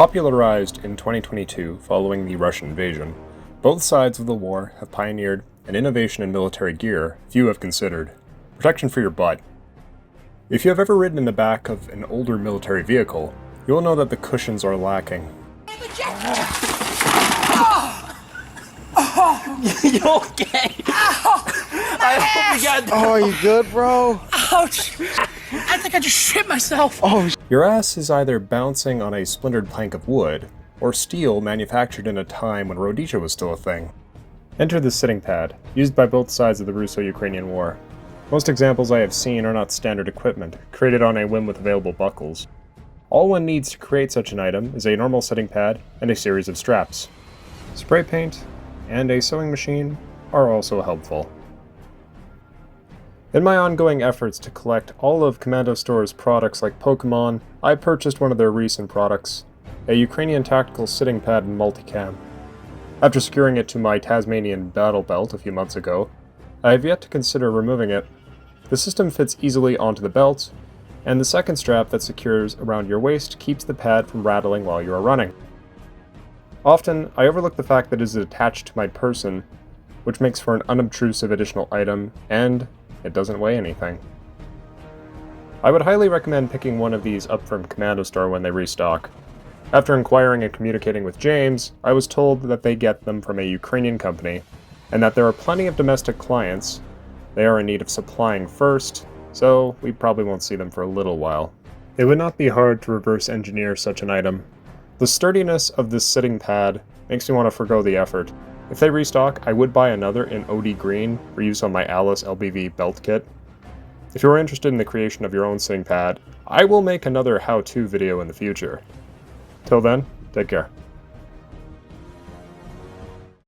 Popularized in 2022 following the Russian invasion, both sides of the war have pioneered an innovation in military gear few have considered: protection for your butt. If you have ever ridden in the back of an older military vehicle, you will know that the cushions are lacking. You okay? I hope you got... Oh, you good, bro? Ouch! I think I just shit myself. Oh, Your ass is either bouncing on a splintered plank of wood, or steel manufactured in a time when Rhodesia was still a thing. Enter the sitting pad, used by both sides of the Russo-Ukrainian war. Most examples I have seen are not standard equipment, created on a whim with available buckles. All one needs to create such an item is a normal sitting pad and a series of straps. Spray paint and a sewing machine are also helpful. In my ongoing efforts to collect all of Kommando Store's products like Pokemon, I purchased one of their recent products, a Ukrainian tactical sitting pad and multicam. After securing it to my Tasmanian battle belt a few months ago, I have yet to consider removing it. The system fits easily onto the belt, and the second strap that secures around your waist keeps the pad from rattling while you are running. Often, I overlook the fact that it is attached to my person, which makes for an unobtrusive additional item, and it doesn't weigh anything. I would highly recommend picking one of these up from Kommando Store when they restock. After inquiring and communicating with James, I was told that they get them from a Ukrainian company, and that there are plenty of domestic clients they are in need of supplying first, so we probably won't see them for a little while. It would not be hard to reverse engineer such an item. The sturdiness of this sitting pad makes me want to forgo the effort. If they restock, I would buy another in OD green for use on my Alice LBV belt kit. If you are interested in the creation of your own sitting pad, I will make another how-to video in the future. Till then, take care.